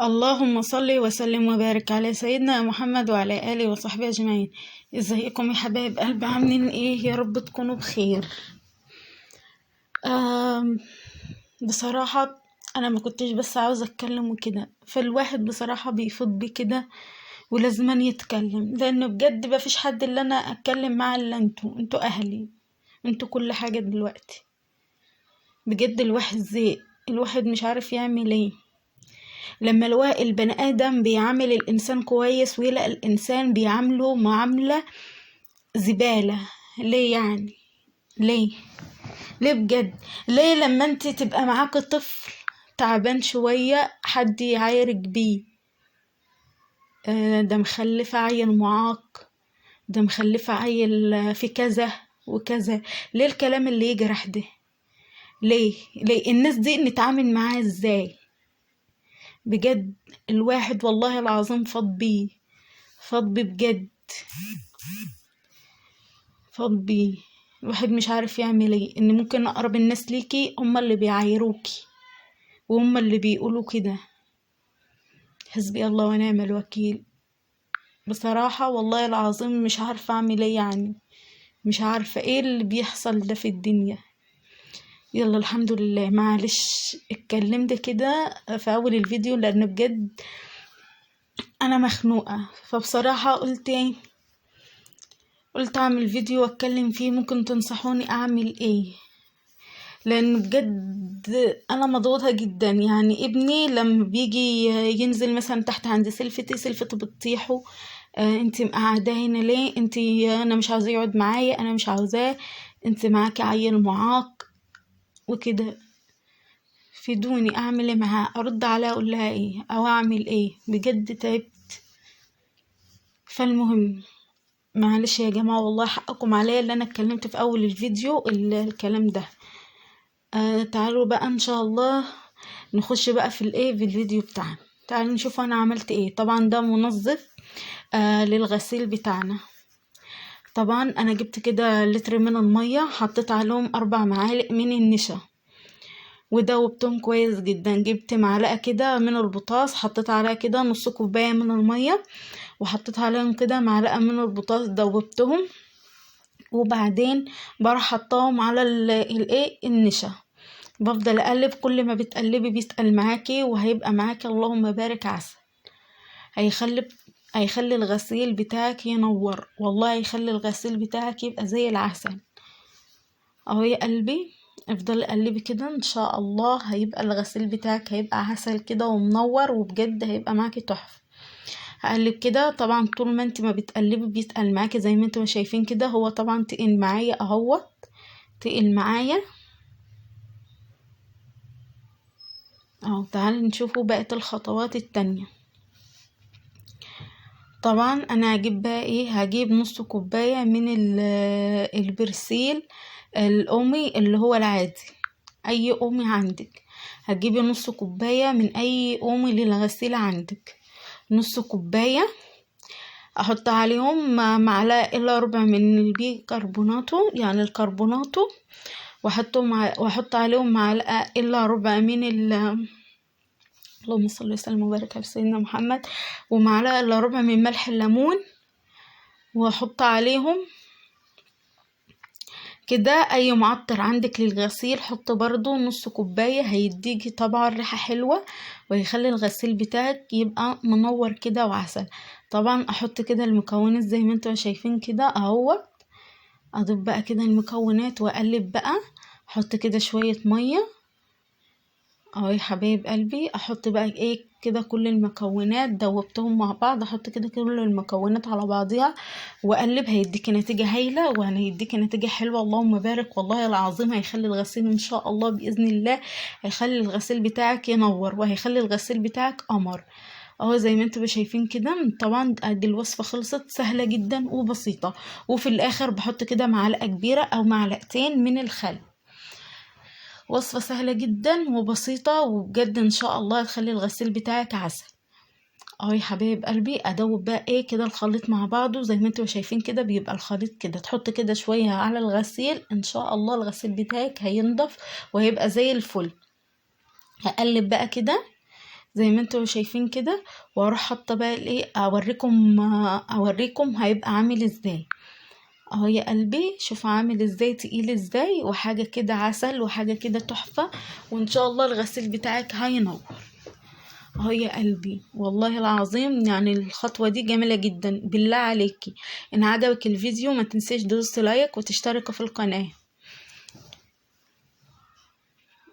اللهم صل وسلم وبارك على سيدنا محمد وعلى آله وصحبه أجمعين. ازيكم يا حبايب قلب؟ عاملين ايه؟ يا رب تكونوا بخير. بصراحة انا ما كنتش بس عاوزة اتكلم وكده، فالواحد بصراحة بيفض بيه كده ولازم يتكلم، لانه بجد مفيش حد اللي انا اتكلم معاه الا انتوا اهلي، انتوا كل حاجة دلوقتي. بجد الواحد زهق، الواحد مش عارف يعمل ايه. لما البني آدم بيعامل الإنسان كويس ويلاقي الإنسان بيعامله معاملة زبالة، ليه يعني؟ ليه بجد؟ ليه لما انت تبقى معاك طفل تعبان شوية حد يعايرك بيه؟ ده مخلفة عيل معاق، ده مخلفة عيل في كذا وكذا. ليه الكلام اللي يجرح ده؟ ليه الناس دي نتعامل معاها ازاي؟ بجد الواحد والله العظيم فاض بيه بجد، فاض بيه. الواحد مش عارف يعمل ايه، ان ممكن اقرب الناس ليكي هما اللي بيعايروكي وهما اللي بيقولوا كده. حسبي الله ونعم الوكيل. بصراحة والله العظيم مش عارفة اعمل ايه، يعني مش عارفة ايه اللي بيحصل ده في الدنيا. يلا الحمد لله. معلش اتكلمت كده في اول الفيديو لان بجد انا مخنوقة، فبصراحة قلت اعمل فيديو واتكلم فيه، ممكن تنصحوني اعمل ايه؟ لان بجد انا مضغوطه جدا. يعني ابني لما بيجي ينزل مثلا تحت عند سلفتي بتطيحه. انت مقعداه هنا ليه؟ انا مش عاوزاه يقعد معايا، انا مش عاوزاه، انت معاكي عيل معاق وكده. فيدوني اعمل ايه معاه؟ ارد عليها اقول لها ايه او اعمل ايه؟ بجد تعبت. فالمهم معلش يا جماعه والله حقكم عليا اللي انا اتكلمت في اول الفيديو الكلام ده. تعالوا بقى ان شاء الله نخش بقى في في الفيديو بتاعنا. تعالوا نشوف انا عملت ايه. طبعا ده منظف للغسيل بتاعنا. طبعا انا جبت كده لتر من المية، حطيت عليهم 4 معالق من النشا ودوبتهم كويس جدا. جبت معلقة كده من البطاطس، حطيت عليها كده نص كوباية من المية، وحطيت عليهم كده معلقة من البطاطس، دوبتهم. وبعدين بروح حطاهم على النشا. بفضل اقلب، كل ما بتقلبي بيتقل معاكي وهيبقى معاكي اللهم بارك عسل. هيخلي الغسيل بتاعك ينور، والله هيخلي الغسيل بتاعك يبقى زي العسل. اهو يا قلبي افضل قلبي كده، ان شاء الله هيبقى الغسيل بتاعك هيبقى عسل كده ومنور، وبجد هيبقى معاكي تحفه. هقلب كده. طبعا طول ما انت ما بتقلبي بيتقل معاكي زي ما انتوا شايفين كده. هو طبعا تقل معايا اهوت، تقل معايا اهو. تعالوا نشوفوا بقية الخطوات التانية. طبعا انا هجيب بقى هجيب نص كوباية من البرسيل الأمي اللي هو العادي، اي أمي عندك. هتجيبي نص كوباية من اي أمي للغسيل عندك، نص كوباية. احط عليهم معلقة الا ربع من البيكربوناتو، يعني الكربوناتو، واحط عليهم معلقة الا ربع من اللهم صل وسلم وبارك على سيدنا محمد، ومعلقة الا ربع من ملح الليمون. واحط عليهم كده اي معطر عندك للغسيل، حط برضو نص كوباية، هيديكي طبعا ريحة حلوة وهيخلي الغسيل بتاعك يبقى منور كده وعسل. طبعا احط كده المكونات زي ما انتوا شايفين كده اهوت. اضيف بقى كده المكونات واقلب بقى. احط كده شوية مية اهو يا حبايب قلبي. احط بقى كده كل المكونات، دوبتهم مع بعض. احط كده كل المكونات على بعضها واقلب، هيديكي نتيجة هايلة وهيديكي نتيجة حلوة اللهم بارك. والله العظيم هيخلي الغسيل ان شاء الله باذن الله، هيخلي الغسيل بتاعك ينور وهيخلي الغسيل بتاعك قمر اهو زي ما انتوا شايفين كده. طبعا ادي الوصفة خلصت، سهلة جدا وبسيطة. وفي الاخر بحط كده معلقة كبيرة او معلقتين من الخل. وصفة سهلة جدا وبسيطة، وبجد ان شاء الله هتخلي الغسيل بتاعك عسل اهو يا حبايب قلبي. ادوب بقى كده الخليط مع بعضه زي ما انتوا شايفين كده. بيبقى الخليط كده، تحط كده شوية على الغسيل، ان شاء الله الغسيل بتاعك هينضف وهيبقى زي الفل. هقلب بقى كده زي ما انتوا شايفين كده. واروح حاطه بقى الايه، اوريكم هيبقى عامل ازاي. اهو يا قلبي شوفوا عامل ازاي، تقيل ازاي، وحاجه كده عسل، وحاجه كده تحفه. وان شاء الله الغسيل بتاعك هينور. اهو يا قلبي والله العظيم يعني الخطوه دي جميله جدا. بالله عليكي ان عجبك الفيديو ما تنسيش تدوس لايك وتشترك في القناه.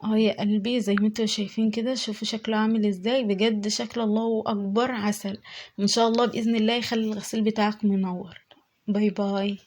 اهو يا قلبي زي ما انتوا شايفين كده، شوفوا شكله عامل ازاي، بجد شكل الله اكبر عسل. ان شاء الله باذن الله يخلي الغسيل بتاعك منور. باي باي.